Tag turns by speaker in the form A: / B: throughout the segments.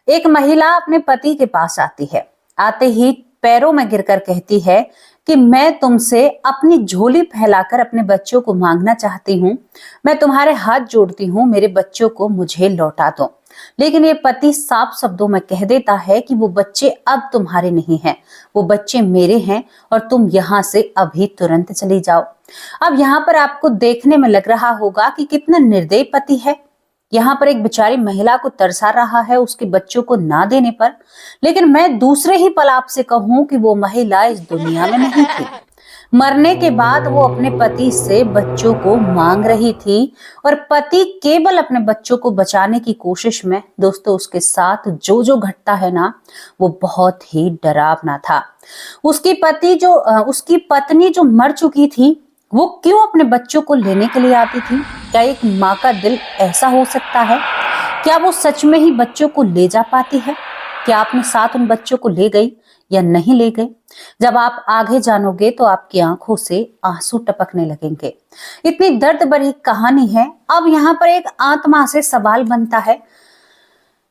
A: एक महिला अपने पति के पास आती है। आते ही पैरों में गिरकर कहती है कि मैं तुमसे अपनी झोली फैलाकर अपने बच्चों को मांगना चाहती हूँ। मैं तुम्हारे हाथ जोड़ती हूँ, मेरे बच्चों को मुझे लौटा दो। लेकिन ये पति साफ शब्दों में कह देता है कि वो बच्चे अब तुम्हारे नहीं हैं, वो बच्चे मेरे हैं और तुम यहाँ से अभी तुरंत चली जाओ। अब यहाँ पर आपको देखने में लग रहा होगा कि कितना निर्दयी पति है। यहाँ पर एक बेचारी महिला को तरसा रहा है उसके बच्चों को ना देने पर। लेकिन मैं दूसरे ही पल आपसे कहूं कि वो महिला इस दुनिया में नहीं थी। मरने के बाद वो अपने पति से बच्चों को मांग रही थी और पति केवल अपने बच्चों को बचाने की कोशिश में दोस्तों उसके साथ जो जो घटता है ना, वो बहुत ही डरावना था। उसकी पत्नी जो मर चुकी थी, वो क्यों अपने बच्चों को लेने के लिए आती थी? क्या एक माँ का दिल ऐसा हो सकता है? क्या वो सच में ही बच्चों को ले जा पाती है? क्या अपने साथ उन बच्चों को ले गई या नहीं ले गए? जब आप आगे जानोगे तो आपकी आंखों से आंसू टपकने लगेंगे। इतनी दर्द भरी कहानी है। अब यहाँ पर एक आत्मा से सवाल बनता है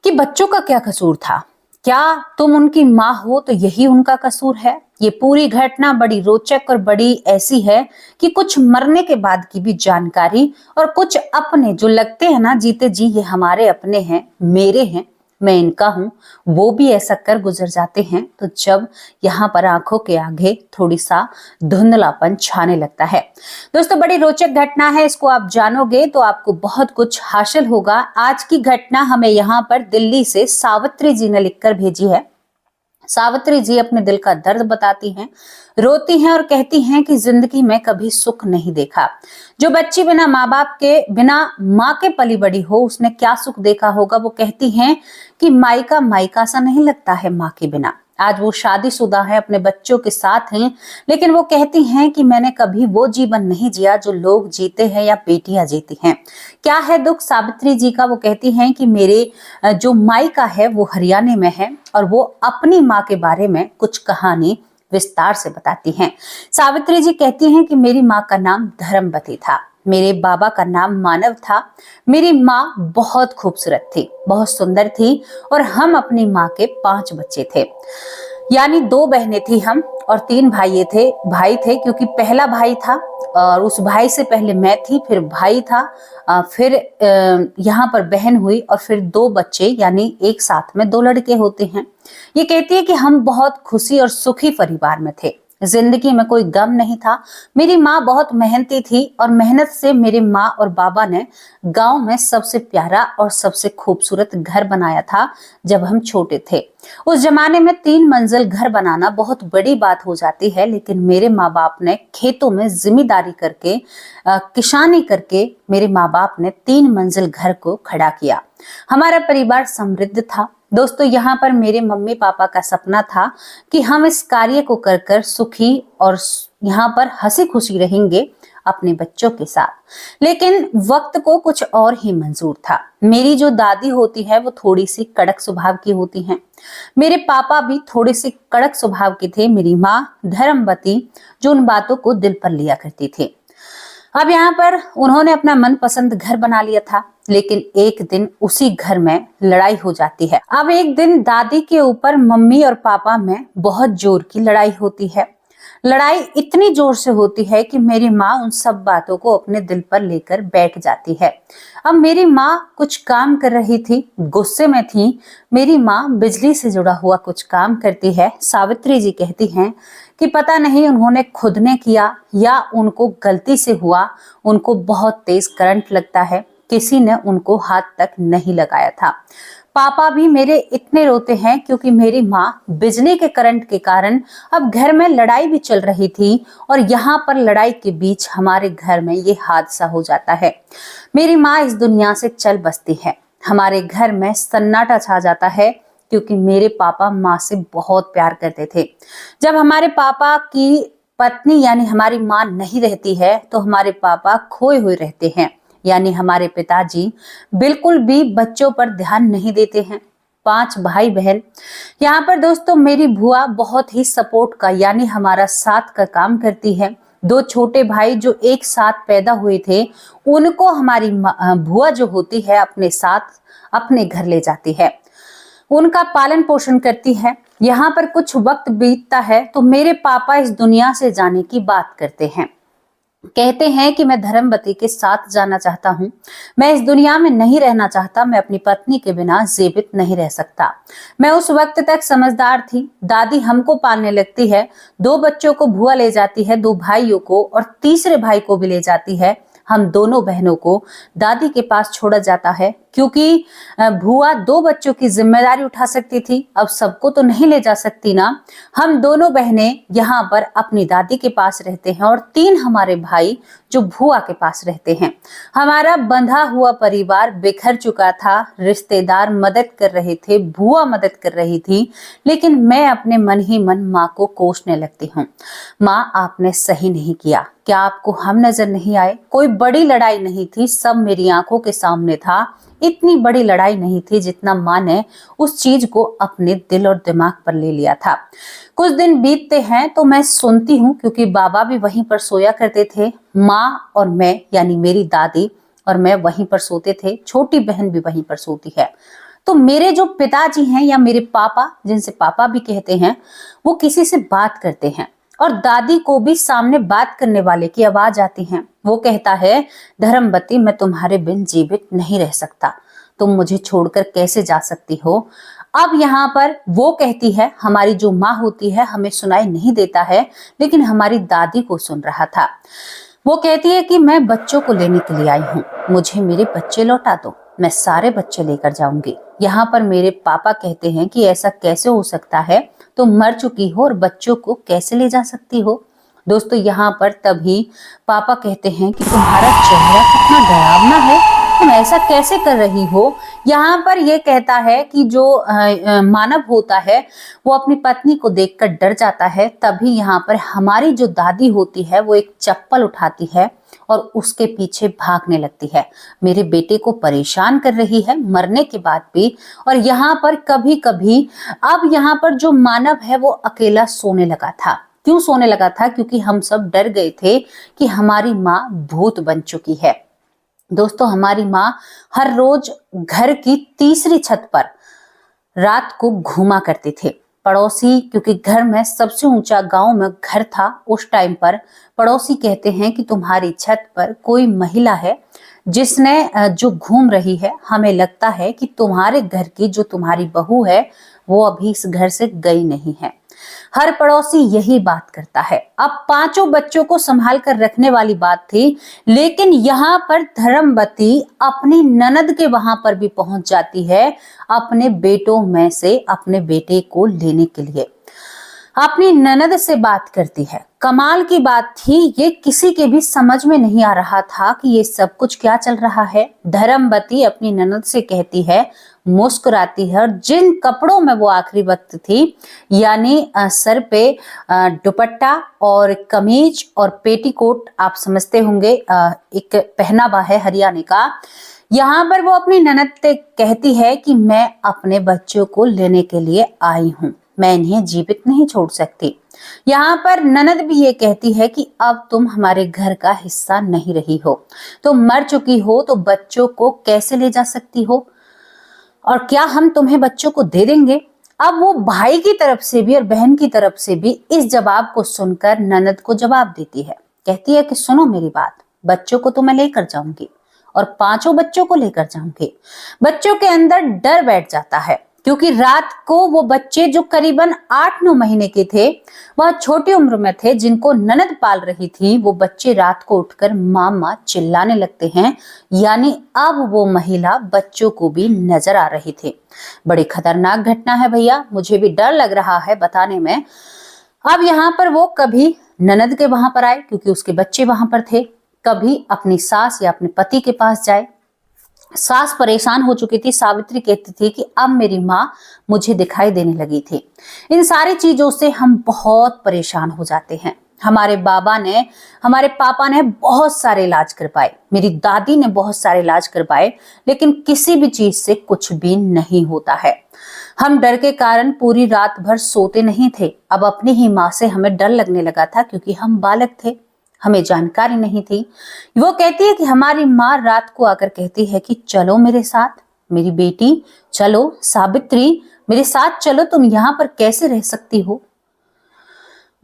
A: कि बच्चों का क्या कसूर था? क्या तुम उनकी माँ हो तो यही उनका कसूर है? ये पूरी घटना बड़ी रोचक और बड़ी ऐसी है कि कुछ मरने के बाद की भी जानकारी और कुछ अपने जो लगते हैं ना जीते जी ये हमारे अपने हैं, मेरे हैं, मैं इनका हूं, वो भी ऐसा कर गुजर जाते हैं। तो जब यहाँ पर आंखों के आगे थोड़ी सा धुंधलापन छाने लगता है। दोस्तों बड़ी रोचक घटना है, इसको आप जानोगे तो आपको बहुत कुछ हासिल होगा। आज की घटना हमें यहाँ पर दिल्ली से सावित्री जी ने लिखकर भेजी है। सावित्री जी अपने दिल का दर्द बताती हैं, रोती हैं और कहती हैं कि जिंदगी में कभी सुख नहीं देखा। जो बच्ची बिना माँ बाप के, बिना माँ के पली बड़ी हो, उसने क्या सुख देखा होगा। वो कहती हैं कि मायका मायका सा नहीं लगता है माँ के बिना। आज वो शादीशुदा है, अपने बच्चों के साथ हैं, लेकिन वो कहती हैं कि मैंने कभी वो जीवन नहीं जिया जो लोग जीते हैं या बेटियां जीती हैं। क्या है दुख सावित्री जी का? वो कहती हैं कि मेरे जो मायका है वो हरियाणा में है और वो अपनी माँ के बारे में कुछ कहानी विस्तार से बताती हैं। सावित्री जी कहती हैं कि मेरी माँ का नाम धर्मवती था, मेरे बाबा का नाम मानव था। मेरी माँ बहुत खूबसूरत थी, बहुत सुंदर थी और हम अपनी माँ के 5 बच्चे थे, यानी 2 बहनें थी हम और 3 भाई थे क्योंकि पहला भाई था और उस भाई से पहले मैं थी, फिर भाई था, फिर यहाँ पर बहन हुई और फिर 2 बच्चे, यानी एक साथ में 2 लड़के होते हैं। ये कहती है कि हम बहुत खुशी और सुखी परिवार में थे, जिंदगी में कोई गम नहीं था। मेरी माँ बहुत मेहनती थी और मेहनत से मेरी माँ और बाबा ने गांव में सबसे प्यारा और सबसे खूबसूरत घर बनाया था जब हम छोटे थे। उस जमाने में 3 मंजिल घर बनाना बहुत बड़ी बात हो जाती है, लेकिन मेरे माँ बाप ने खेतों में जिम्मेदारी करके, किसानी करके मेरे माँ बाप ने 3 मंजिल घर को खड़ा किया। हमारा परिवार समृद्ध था। दोस्तों यहाँ पर मेरे मम्मी पापा का सपना था कि हम इस कार्य को कर कर सुखी और यहाँ पर हंसी खुशी रहेंगे अपने बच्चों के साथ। लेकिन वक्त को कुछ और ही मंजूर था। मेरी जो दादी होती है वो थोड़ी सी कड़क स्वभाव की होती हैं। मेरे पापा भी थोड़े से कड़क स्वभाव के थे। मेरी माँ धर्मवती जो उन बातों को दिल पर लिया करती थी। अब यहाँ पर उन्होंने अपना मनपसंद घर बना लिया था, लेकिन एक दिन उसी घर में लड़ाई हो जाती है। अब एक दिन दादी के ऊपर मम्मी और पापा में बहुत जोर की लड़ाई होती है। लड़ाई इतनी जोर से होती है कि मेरी माँ उन सब बातों को अपने दिल पर लेकर बैठ जाती है। अब मेरी माँ कुछ काम कर रही थी, गुस्से में थी। मेरी माँ बिजली से जुड़ा हुआ कुछ काम करती है। सावित्री जी कहती हैं कि पता नहीं उन्होंने खुद ने किया या उनको गलती से हुआ, उनको बहुत तेज करंट लगता है, किसी ने उनको हाथ तक नहीं लगाया था। पापा भी मेरे इतने रोते हैं क्योंकि मेरी माँ बिजली के करंट के कारण, अब घर में लड़ाई भी चल रही थी और यहाँ पर लड़ाई के बीच हमारे घर में ये हादसा हो जाता है। मेरी माँ इस दुनिया से चल बसती है। हमारे घर में सन्नाटा छा जाता है क्योंकि मेरे पापा माँ से बहुत प्यार करते थे। जब हमारे पापा की पत्नी यानी हमारी माँ नहीं रहती है तो हमारे पापा खोए हुए रहते हैं, यानी हमारे पिताजी बिल्कुल भी बच्चों पर ध्यान नहीं देते हैं। 5 भाई बहन। यहाँ पर दोस्तों मेरी बुआ बहुत ही सपोर्ट का यानी हमारा साथ का काम करती है। 2 छोटे भाई जो एक साथ पैदा हुए थे, उनको हमारी बुआ जो होती है अपने साथ अपने घर ले जाती है। उनका पालन पोषण करती है। यहाँ पर कुछ वक्त बीतता है तो मेरे पापा इस दुनिया से जाने की बात करते हैं। कहते हैं कि मैं धर्मवती के साथ जाना चाहता हूँ, मैं इस दुनिया में नहीं रहना चाहता, मैं अपनी पत्नी के बिना जीवित नहीं रह सकता। मैं उस वक्त तक समझदार थी। दादी हमको पालने लगती है, 2 बच्चों को भुआ ले जाती है, 2 भाइयों को और तीसरे भाई को भी ले जाती है। हम दोनों बहनों को दादी के पास छोड़ा जाता है, क्योंकि भुआ 2 बच्चों की जिम्मेदारी उठा सकती थी, अब सबको तो नहीं ले जा सकती ना। हम दोनों बहनें यहाँ पर अपनी दादी के पास रहते हैं और 3 हमारे भाई जो भुआ के पास रहते हैं। हमारा बंधा हुआ परिवार बिखर चुका था, रिश्तेदार मदद कर रहे थे, भुआ मदद कर रही थी, लेकिन मैं अपने मन ही मन माँ को कोसने लगती हूँ। माँ, आपने सही नहीं किया। क्या आपको हम नजर नहीं आए? कोई बड़ी लड़ाई नहीं थी, सब मेरी आंखों के सामने था। इतनी बड़ी लड़ाई नहीं थी जितना माँ ने उस चीज को अपने दिल और दिमाग पर ले लिया था। कुछ दिन बीतते हैं तो मैं सुनती हूँ, क्योंकि बाबा भी वहीं पर सोया करते थे, माँ और मैं यानी मेरी दादी और मैं वहीं पर सोते थे, छोटी बहन भी वहीं पर सोती है। तो मेरे जो पिताजी हैं या मेरे पापा, जिनसे पापा भी कहते हैं, वो किसी से बात करते हैं और दादी को भी सामने बात करने वाले की आवाज आती है। वो कहता है, धर्मवती, मैं तुम्हारे बिन जीवित नहीं रह सकता, तुम मुझे छोड़कर कैसे जा सकती हो। अब यहाँ पर वो कहती है, हमारी जो माँ होती है हमें सुनाई नहीं देता है, लेकिन हमारी दादी को सुन रहा था। वो कहती है कि मैं बच्चों को लेने के लिए आई हूँ, मुझे मेरे बच्चे लौटा दो, मैं सारे बच्चे लेकर जाऊंगी। यहाँ पर मेरे पापा कहते हैं कि ऐसा कैसे हो सकता है, तुम मर चुकी हो और बच्चों को कैसे ले जा सकती हो। दोस्तों, यहाँ पर तभी पापा कहते हैं कि तुम्हारा चेहरा कितना डरावना है, तुम ऐसा कैसे कर रही हो। यहाँ पर यह कहता है कि जो मानव होता है वो अपनी पत्नी को देखकर डर जाता है। तभी यहाँ पर हमारी जो दादी होती है वो एक चप्पल उठाती है और उसके पीछे भागने लगती है, मेरे बेटे को परेशान कर रही है मरने के बाद भी। और यहाँ पर कभी कभी अब यहाँ पर जो मानव है वो अकेला सोने लगा था। क्यों सोने लगा था? क्योंकि हम सब डर गए थे कि हमारी माँ भूत बन चुकी है। दोस्तों, हमारी माँ हर रोज घर की तीसरी छत पर रात को घूमा करते थे। पड़ोसी, क्योंकि घर में सबसे ऊंचा गांव में घर था उस टाइम पर, पड़ोसी कहते हैं कि तुम्हारी छत पर कोई महिला है जिसने जो घूम रही है, हमें लगता है कि तुम्हारे घर की जो तुम्हारी बहू है वो अभी इस घर से गई नहीं है। हर पड़ोसी यही बात करता है। अब 5 बच्चों को संभाल कर रखने वाली बात थी, लेकिन यहाँ पर धर्मवती अपनी ननद के वहां पर भी पहुंच जाती है, अपने बेटों में से अपने बेटे को लेने के लिए अपनी ननद से बात करती है। कमाल की बात थी, ये किसी के भी समझ में नहीं आ रहा था कि ये सब कुछ क्या चल रहा है। धर्मवती अपनी ननद से कहती है, मुस्कुराती है, और जिन कपड़ों में वो आखिरी वक्त थी, यानी सर पे दुपट्टा और कमीज और पेटीकोट, आप समझते होंगे, एक पहनावा है हरियाणा का। यहाँ पर वो अपनी ननद से कहती है कि मैं अपने बच्चों को लेने के लिए आई हूँ, मैं इन्हें जीवित नहीं छोड़ सकती। यहाँ पर ननद भी ये कहती है कि अब तुम हमारे घर का हिस्सा नहीं रही हो, तुम मर चुकी हो, तो बच्चों को कैसे ले जा सकती हो, और क्या हम तुम्हें बच्चों को दे देंगे। अब वो भाई की तरफ से भी और बहन की तरफ से भी इस जवाब को सुनकर ननद को जवाब देती है, कहती है कि सुनो मेरी बात, बच्चों को तो मैं लेकर जाऊंगी और 5 बच्चों को लेकर जाऊंगी। बच्चों के अंदर डर बैठ जाता है, क्योंकि रात को वो बच्चे जो करीबन 8-9 महीने के थे, वह छोटी उम्र में थे, जिनको ननद पाल रही थी, वो बच्चे रात को उठकर मामा चिल्लाने लगते हैं। यानी अब वो महिला बच्चों को भी नजर आ रही थी। बड़ी खतरनाक घटना है भैया, मुझे भी डर लग रहा है बताने में। अब यहाँ पर वो कभी ननद के वहां पर आए, क्योंकि उसके बच्चे वहां पर थे, कभी अपनी सास या अपने पति के पास जाए। सास परेशान हो चुकी थी, सावित्री कहती थी कि अब मेरी माँ मुझे दिखाई देने लगी थी। इन सारी चीजों से हम बहुत परेशान हो जाते हैं। हमारे पापा ने बहुत सारे इलाज करवाए, मेरी दादी ने बहुत सारे इलाज करवाए, लेकिन किसी भी चीज से कुछ भी नहीं होता है। हम डर के कारण पूरी रात भर सोते नहीं थे। अब अपनी ही माँ से हमें डर लगने लगा था, क्योंकि हम बालक थे, हमें जानकारी नहीं थी। वो कहती है कि हमारी माँ रात को आकर कहती है कि चलो मेरे साथ। मेरी बेटी चलो सावित्री, मेरे साथ चलो, तुम यहाँ पर कैसे रह सकती हो?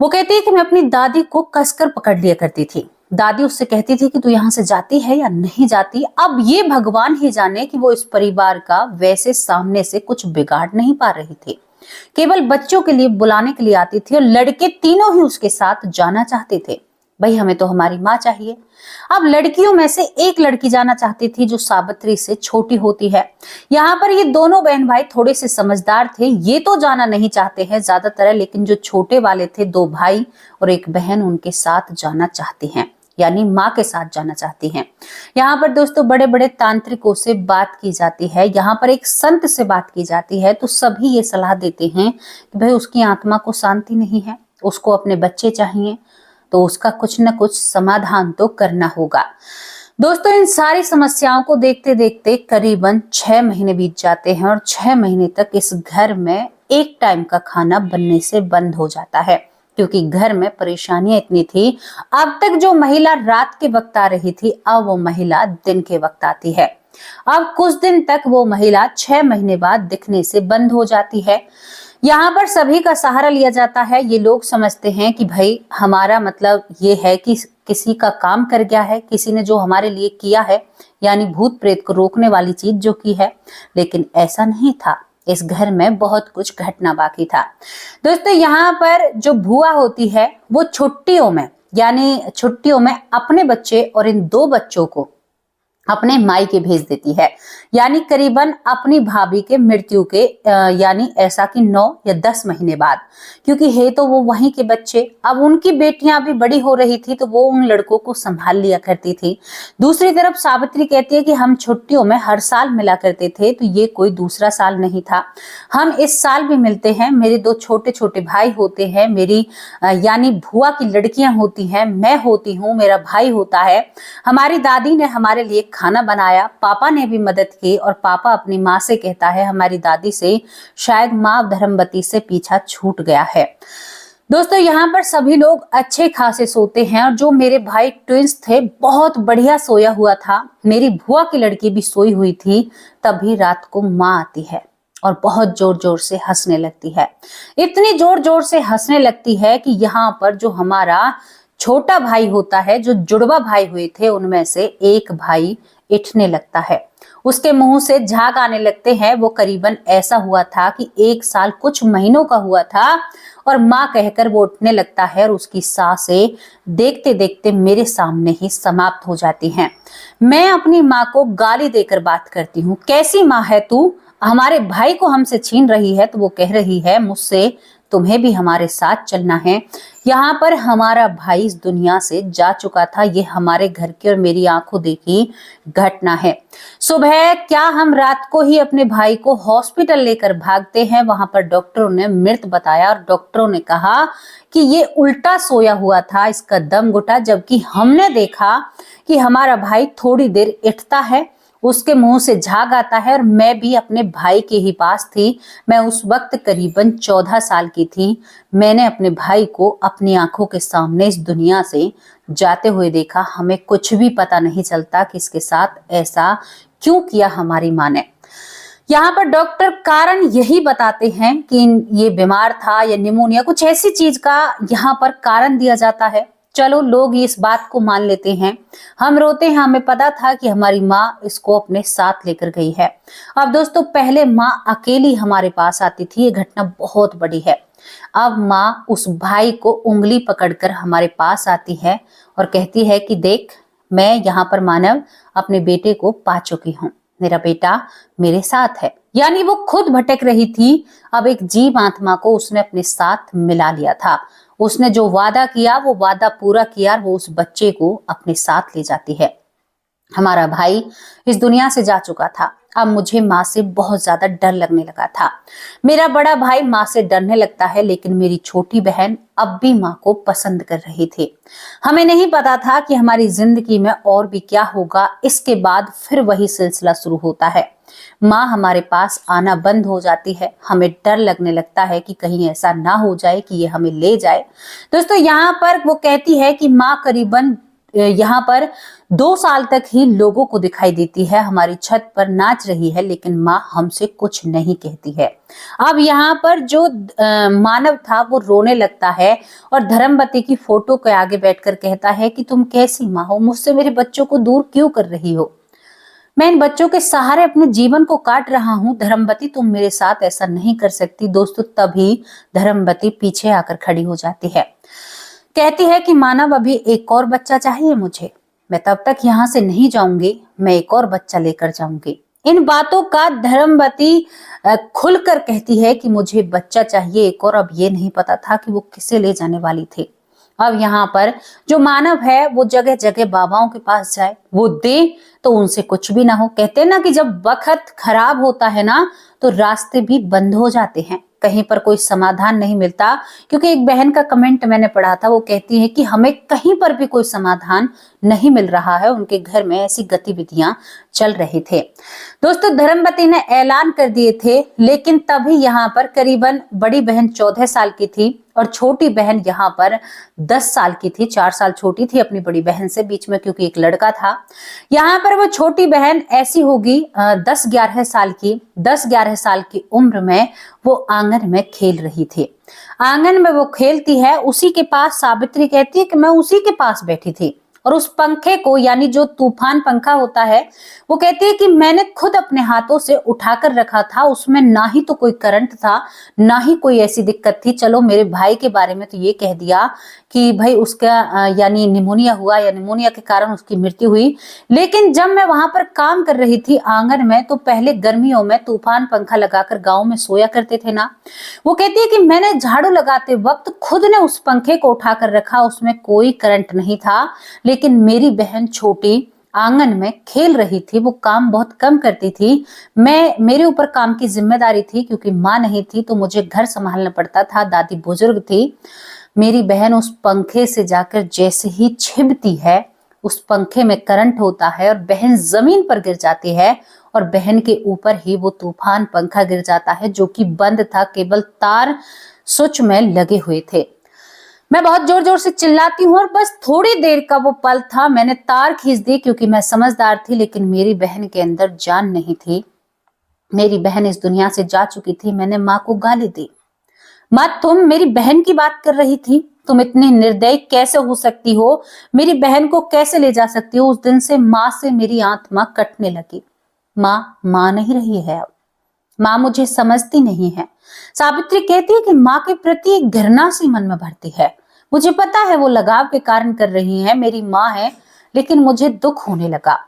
A: वो कहती है कि मैं अपनी दादी को कसकर पकड़ लिया करती थी। दादी उससे कहती थी कि तू यहाँ से जाती है या नहीं जाती। अब ये भगवान ही जाने कि वो इस परिवार का वैसे सामने से कुछ बिगाड़ नहीं पा रही थी। केवल बच्चों के लिए बुलाने के लिए आती थी और लड़के तीनों ही उसके साथ जाना चाहते थे। भाई हमें तो हमारी माँ चाहिए। अब लड़कियों में से एक लड़की जाना चाहती थी जो सावित्री से छोटी होती है। यहाँ पर ये दोनों बहन भाई थोड़े से समझदार थे, ये तो जाना नहीं चाहते हैं ज्यादातर, लेकिन जो छोटे वाले थे, दो भाई और एक बहन, उनके साथ जाना चाहते हैं, यानी माँ के साथ जाना चाहती हैं। यहाँ पर दोस्तों बड़े बड़े तांत्रिकों से बात की जाती है, यहाँ पर एक संत से बात की जाती है, तो सभी ये सलाह देते हैं कि भाई उसकी आत्मा को शांति नहीं है, उसको अपने बच्चे चाहिए, तो उसका कुछ न कुछ समाधान तो करना होगा। दोस्तों इन सारी समस्याओं को देखते देखते करीबन 6 महीने बीत जाते हैं और 6 महीने तक इस घर में एक टाइम का खाना बनने से बंद हो जाता है, क्योंकि घर में परेशानियां इतनी थी। अब तक जो महिला रात के वक्त आ रही थी, अब वो महिला दिन के वक्त आती है। अब कुछ दिन तक वो महिला 6 महीने बाद दिखने से बंद हो जाती है। यहाँ पर सभी का सहारा लिया जाता है। ये लोग समझते हैं कि भाई हमारा मतलब ये है कि किसी का काम कर गया है, किसी ने जो हमारे लिए किया है, यानी भूत प्रेत को रोकने वाली चीज जो की है, लेकिन ऐसा नहीं था। इस घर में बहुत कुछ घटना बाकी था। दोस्तों यहाँ पर जो बुआ होती है वो छुट्टियों में अपने बच्चे और इन 2 बच्चों को अपने मायके भेज देती है, यानी करीबन अपनी भाभी के मृत्यु के यानी ऐसा कि 9 या 10 महीने बाद, क्योंकि है तो वो वहीं के बच्चे। अब उनकी बेटियां भी बड़ी हो रही थी, तो वो उन लड़कों को संभाल लिया करती थी। दूसरी तरफ सावित्री कहती है कि हम छुट्टियों में हर साल मिला करते थे, तो ये कोई दूसरा साल नहीं था, हम इस साल भी मिलते हैं। मेरे 2 छोटे छोटे भाई होते हैं, मेरी यानी बुआ की लड़कियां होती हैं, मैं होती हूँ, मेरा भाई होता है। हमारी दादी ने हमारे लिए खाना बनाया, पापा ने भी मदद की, और पापा अपनी माँ से कहता है हमारी दादी से शायद माँ धर्मवती से पीछा छूट गया है। दोस्तों यहाँ पर सभी लोग अच्छे खासे सोते हैं, और जो मेरे भाई ट्विंस थे बहुत बढ़िया सोया हुआ था। मेरी बुआ की लड़की भी सोई हुई थी। तभी रात को माँ आती है और बहुत जोर जोर से हंसने लगती है। इतनी जोर जोर से हंसने लगती है कि यहाँ पर जो हमारा छोटा भाई होता है, जो जुड़वा भाई हुए थे, उनमें से एक भाई इठने लगता है, उसके मुंह से झाग आने लगते हैं। वो करीबन ऐसा हुआ था कि 1 साल कुछ महीनों का हुआ था, और माँ कहकर वो उठने लगता है और उसकी सांसें देखते देखते मेरे सामने ही समाप्त हो जाती हैं। मैं अपनी माँ को गाली देकर बात करती हूँ, कैसी माँ है तू, हमारे भाई को हमसे छीन रही है। तो वो कह रही है मुझसे तुम्हें भी हमारे साथ चलना है। यहाँ पर हमारा भाई इस दुनिया से जा चुका था, ये हमारे घर की और मेरी आंखों देखी घटना है। सुबह क्या हम रात को ही अपने भाई को हॉस्पिटल लेकर भागते हैं, वहां पर डॉक्टरों ने मृत बताया, और डॉक्टरों ने कहा कि ये उल्टा सोया हुआ था, इसका दम घुटा। जबकि हमने देखा कि हमारा भाई थोड़ी देर उठता है, उसके मुंह से झाग आता है, और मैं भी अपने भाई के ही पास थी। मैं उस वक्त करीबन 14 साल की थी। मैंने अपने भाई को अपनी आंखों के सामने इस दुनिया से जाते हुए देखा। हमें कुछ भी पता नहीं चलता कि इसके साथ ऐसा क्यों किया हमारी माँ ने। यहाँ पर डॉक्टर कारण यही बताते हैं कि ये बीमार था या निमोनिया, कुछ ऐसी चीज का यहाँ पर कारण दिया जाता है। चलो लोग इस बात को मान लेते हैं, हम रोते हैं, हमें पता था कि हमारी माँ इसको अपने साथ लेकर गई है। अब दोस्तों पहले माँ अकेली हमारे पास आती थी, ये घटना बहुत बड़ी है। अब माँ उस भाई को उंगली पकड़कर हमारे पास आती है और कहती है कि देख, मैं यहाँ पर मानव अपने बेटे को पा चुकी हूँ, मेरा बेटा मेरे साथ है। यानी वो खुद भटक रही थी, अब एक जीव आत्मा को उसने अपने साथ मिला लिया था। उसने जो वादा किया वो वादा पूरा किया, वो उस बच्चे को अपने साथ ले जाती है। हमारा भाई इस दुनिया से जा चुका था। अब मुझे माँ से बहुत ज्यादा डर लगने लगा था। मेरा बड़ा भाई माँ से डरने लगता है, लेकिन मेरी छोटी बहन अब भी माँ को पसंद कर रही थी। हमें नहीं पता था कि हमारी जिंदगी में और भी क्या होगा। इसके बाद फिर वही सिलसिला शुरू होता है। माँ हमारे पास आना बंद हो जाती है। हमें डर लगने लगता है कि कहीं ऐसा ना हो जाए कि ये हमें ले जाए। दोस्तों यहाँ पर वो कहती है कि माँ करीबन यहाँ पर 2 साल तक ही लोगों को दिखाई देती है, हमारी छत पर नाच रही है, लेकिन माँ हमसे कुछ नहीं कहती है। अब यहाँ पर जो मानव था वो रोने लगता है और धर्मवती की फोटो के आगे बैठकर कहता है कि तुम कैसी माँ हो, मुझसे मेरे बच्चों को दूर क्यों कर रही हो, मैं इन बच्चों के सहारे अपने जीवन को काट रहा हूं, धर्मवती तुम मेरे साथ ऐसा नहीं कर सकती। दोस्तों, तभी धर्मवती पीछे आकर खड़ी हो जाती है, कहती है कि मानव अभी एक और बच्चा चाहिए मुझे, मैं तब तक यहाँ से नहीं जाऊंगी, मैं एक और बच्चा लेकर जाऊंगी। इन बातों का धर्मवती खुलकर कहती है कि मुझे बच्चा चाहिए एक और। अब ये नहीं पता था कि वो किसे ले जाने वाली थी। अब यहाँ पर जो मानव है वो जगह जगह बाबाओं के पास जाए, वो दे तो उनसे कुछ भी ना हो। कहते हैं ना कि जब वक्त खराब होता है ना तो रास्ते भी बंद हो जाते हैं, कहीं पर कोई समाधान नहीं मिलता। क्योंकि एक बहन का कमेंट मैंने पढ़ा था, वो कहती है कि हमें कहीं पर भी कोई समाधान नहीं मिल रहा है, उनके घर में ऐसी गतिविधियां चल रहे थे। दोस्तों, धर्मवती ने ऐलान कर दिए थे, लेकिन तभी यहाँ पर करीबन बड़ी बहन 14 साल की थी और छोटी बहन यहाँ पर 10 साल की थी, 4 साल छोटी थी अपनी बड़ी बहन से बीच में, क्योंकि एक लड़का था। यहाँ पर वो छोटी बहन ऐसी होगी 10-11 साल की। 10-11 साल की उम्र में वो आंगन में खेल रही थी। आंगन में वो खेलती है, उसी के पास सावित्री कहती है कि मैं उसी के पास बैठी थी और उस पंखे को, यानी जो तूफान पंखा होता है, वो कहती है कि मैंने खुद अपने हाथों से उठाकर रखा था, उसमें ना ही तो कोई करंट था, ना ही कोई ऐसी दिक्कत थी। चलो मेरे भाई के बारे में तो ये कह दिया कि भाई उसका यानी निमोनिया हुआ या निमोनिया के कारण उसकी मृत्यु हुई, लेकिन जब मैं वहां पर काम कर रही थी आंगन में, तो पहले गर्मियों में तूफान पंखा लगाकर गाँव में सोया करते थे ना। वो कहती है कि मैंने झाड़ू लगाते वक्त खुद ने उस पंखे को उठाकर रखा, उसमें कोई करंट नहीं था, लेकिन मेरी बहन छोटी आंगन में खेल रही थी, वो काम बहुत कम करती थी। मेरे ऊपर काम की जिम्मेदारी थी, क्योंकि माँ नहीं थी तो मुझे घर संभालना पड़ता था, दादी बुजुर्ग थी। मेरी बहन उस पंखे से जाकर जैसे ही छिपती है, उस पंखे में करंट होता है और बहन जमीन पर गिर जाती है और बहन के ऊपर ही वो तूफान पंखा गिर जाता है, जो कि बंद था, केवल तार स्विच में लगे हुए थे। मैं बहुत जोर जोर से चिल्लाती हूँ और बस थोड़ी देर का वो पल था, मैंने तार खींच दी क्योंकि मैं समझदार थी, लेकिन मेरी बहन के अंदर जान नहीं थी। मेरी बहन इस दुनिया से जा चुकी थी। मैंने माँ को गाली दी, माँ तुम मेरी बहन की बात कर रही थी, तुम इतनी निर्दयी कैसे हो सकती हो, मेरी बहन को कैसे ले जा सकती हो। उस दिन से माँ से मेरी आत्मा कटने लगी। माँ नहीं रही है अब, माँ मुझे समझती नहीं है। सावित्री कहती है कि माँ के प्रति एक घृणा सी मन में भरती है। मुझे पता है वो लगाव के कारण कर रही है, मेरी माँ है, लेकिन मुझे दुख होने लगा।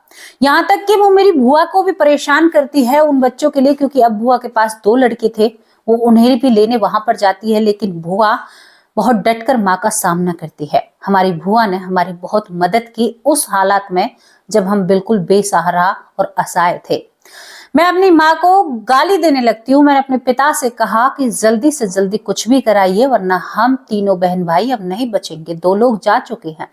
A: यहाँ तक कि वो मेरी बुआ को भी परेशान करती है उन बच्चों के लिए, क्योंकि अब बुआ के पास 2 लड़के थे, वो उन्हें भी लेने वहां पर जाती है, लेकिन बुआ बहुत डटकर माँ का सामना करती है। हमारी बुआ ने हमारी बहुत मदद की उस हालात में जब हम बिल्कुल बेसहारा और असहाय थे। मैं अपनी माँ को गाली देने लगती हूँ। मैंने अपने पिता से कहा कि जल्दी से जल्दी कुछ भी कराइए, वरना हम तीनों बहन भाई अब नहीं बचेंगे। 2 लोग जा चुके हैं।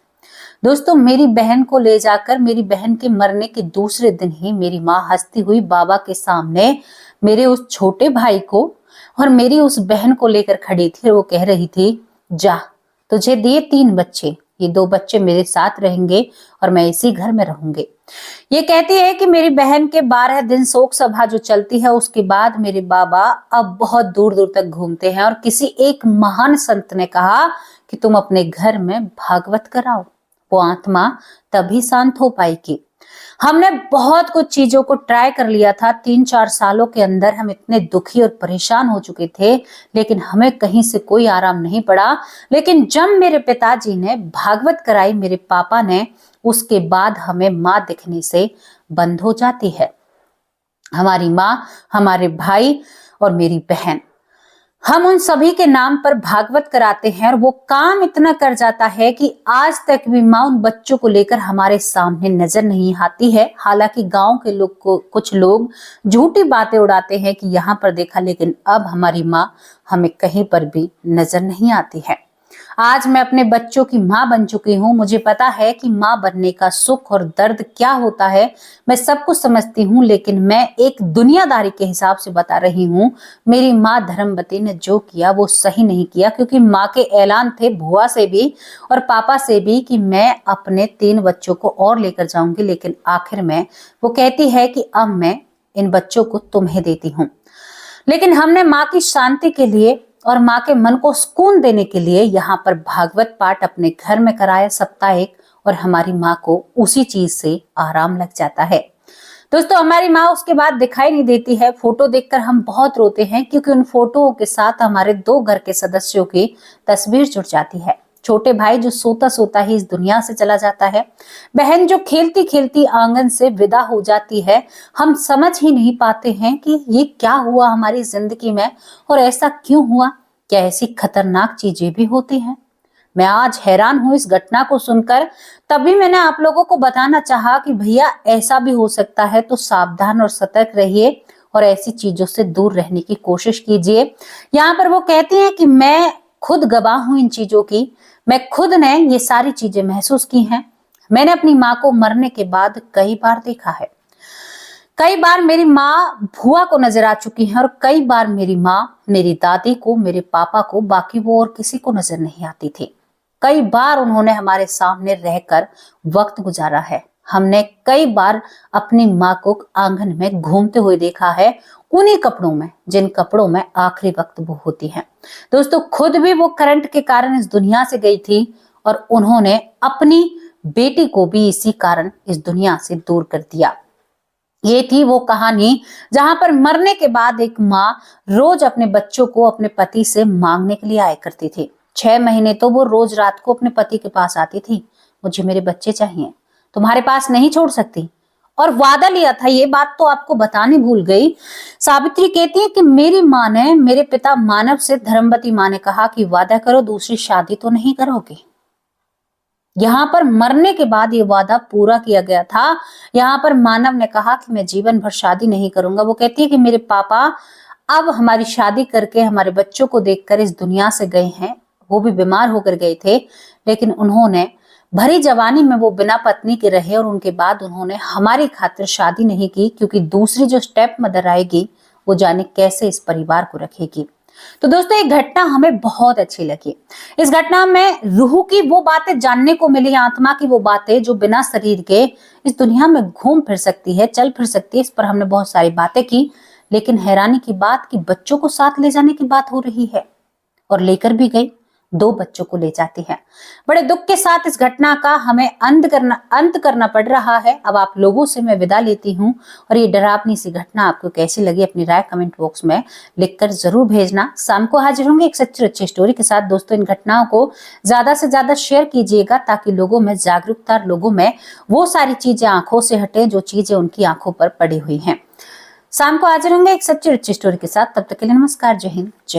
A: दोस्तों, मेरी बहन को ले जाकर मेरी बहन के मरने के दूसरे दिन ही मेरी माँ हंसती हुई बाबा के सामने मेरे उस छोटे भाई को और मेरी उस बहन को लेकर खड़ी थी और वो कह रही थी, जा, तुझे दिए 3 बच्चे, ये 2 बच्चे मेरे साथ रहेंगे और मैं इसी घर में रहूंगी। ये कहती है कि मेरी बहन के 12 दिन शोक सभा जो चलती है, उसके बाद मेरे बाबा अब बहुत दूर दूर तक घूमते हैं और किसी एक महान संत ने कहा कि तुम अपने घर में भागवत कराओ, वो आत्मा तभी शांत हो पाएगी। हमने बहुत कुछ चीजों को ट्राई कर लिया था। 3-4 सालों के अंदर हम इतने दुखी और परेशान हो चुके थे, लेकिन हमें कहीं से कोई आराम नहीं पड़ा। लेकिन जब मेरे पिताजी ने भागवत कराई, मेरे पापा ने, उसके बाद हमें माँ दिखने से बंद हो जाती है। हमारी माँ, हमारे भाई और मेरी बहन, हम उन सभी के नाम पर भागवत कराते हैं और वो काम इतना कर जाता है कि आज तक भी माँ उन बच्चों को लेकर हमारे सामने नजर नहीं आती है। हालांकि गांव के लोग को कुछ लोग झूठी बातें उड़ाते हैं कि यहाँ पर देखा, लेकिन अब हमारी माँ हमें कहीं पर भी नजर नहीं आती है। आज मैं अपने बच्चों की माँ बन चुकी हूँ। मुझे पता है कि माँ बनने का सुख और दर्द क्या होता है। मैं सब कुछ समझती हूँ, लेकिन मैं एक दुनियादारी के हिसाब से बता रही हूँ। मेरी माँ धर्मवती ने जो किया वो सही नहीं किया, क्योंकि माँ के ऐलान थे बुआ से भी और पापा से भी कि मैं अपने 3 बच्चों को और लेकर जाऊंगी, लेकिन आखिर में वो कहती है कि अब मैं इन बच्चों को तुम्हें देती हूँ। लेकिन हमने माँ की शांति के लिए और माँ के मन को सुकून देने के लिए यहाँ पर भागवत पाठ अपने घर में कराया साप्ताहिक, और हमारी माँ को उसी चीज से आराम लग जाता है। दोस्तों, हमारी माँ उसके बाद दिखाई नहीं देती है। फोटो देखकर हम बहुत रोते हैं, क्योंकि उन फोटोओं के साथ हमारे 2 घर के सदस्यों की तस्वीर जुड़ जाती है। छोटे भाई जो सोता सोता ही इस दुनिया से चला जाता है, बहन जो खेलती खेलती आंगन से विदा हो जाती है। हम समझ ही नहीं पाते हैं कि ये क्या हुआ हमारी जिंदगी में, और ऐसा क्यों हुआ। क्या ऐसी खतरनाक चीजें भी होती हैं? मैं आज हैरान हूं इस घटना को सुनकर। तभी मैंने आप लोगों को बताना चाहा कि भैया ऐसा भी हो सकता है, तो सावधान और सतर्क रहिए और ऐसी चीजों से दूर रहने की कोशिश कीजिए। यहाँ पर वो कहती हैं कि मैं खुद गवाह हूं इन चीजों की। मैं खुद ने ये सारी चीजें महसूस की हैं। मैंने अपनी माँ को मरने के बाद कई बार देखा है। कई बार मेरी माँ भुआ को नजर आ चुकी है, और कई बार मेरी माँ मेरी दादी को, मेरे पापा को, बाकी वो और किसी को नजर नहीं आती थी। कई बार उन्होंने हमारे सामने रहकर वक्त गुजारा है। हमने कई बार अपनी माँ को आंगन में घूमते हुए देखा है, उन्हीं कपड़ों में जिन कपड़ों में आखिरी वक्त वो होती हैं। दोस्तों, खुद भी वो करंट के कारण इस दुनिया से गई थी, और उन्होंने अपनी बेटी को भी इसी कारण इस दुनिया से दूर कर दिया। ये थी वो कहानी जहां पर मरने के बाद एक माँ रोज अपने बच्चों को अपने पति से मांगने के लिए आया करती थी। 6 महीने तो वो रोज रात को अपने पति के पास आती थी, मुझे मेरे बच्चे चाहिए, तुम्हारे पास नहीं छोड़ सकती। और वादा लिया था, ये बात तो आपको बताने भूल गई। सावित्री कहती है कि मेरी माँ ने, मेरे पिता मानव से धर्मवती माँ ने कहा कि वादा करो दूसरी शादी तो नहीं करोगे। यहाँ पर मरने के बाद ये वादा पूरा किया गया था। यहाँ पर मानव ने कहा कि मैं जीवन भर शादी नहीं करूंगा। वो कहती है कि मेरे पापा अब हमारी शादी करके हमारे बच्चों को देखकर इस दुनिया से गए हैं। वो भी बीमार होकर गए थे, लेकिन उन्होंने भरी जवानी में वो बिना पत्नी के रहे, और उनके बाद उन्होंने हमारी खातिर शादी नहीं की, क्योंकि दूसरी जो स्टेप मदर आएगी वो जाने कैसे इस परिवार को रखेगी। तो दोस्तों, एक घटना हमें बहुत अच्छी लगी। इस घटना में रूह की वो बातें जानने को मिली, आत्मा की वो बातें जो बिना शरीर के इस दुनिया में घूम फिर सकती है, चल फिर सकती है। इस पर हमने बहुत सारी बातें की, लेकिन हैरानी की बात कि बच्चों को साथ ले जाने की बात हो रही है, और लेकर भी गई। 2 बच्चों को ले जाती है। बड़े दुख के साथ इस घटना का हमें अंत करना पड़ रहा है। अब आप लोगों से मैं विदा लेती हूँ, और ये डरावनी सी घटना आपको कैसी लगी अपनी राय कमेंट बॉक्स में लिखकर जरूर भेजना। शाम को हाजिर होंगे एक सच्ची अच्छी स्टोरी के साथ। दोस्तों, इन घटनाओं को ज्यादा से ज्यादा शेयर कीजिएगा, ताकि लोगों में जागरूकता, लोगों में वो सारी चीजें आंखों से हटे जो चीजें उनकी आंखों पर पड़ी हुई हैं। शाम को हाजिर होंगे एक सच्ची अच्छी स्टोरी के साथ। तब तक के लिए नमस्कार, जय हिंद, जय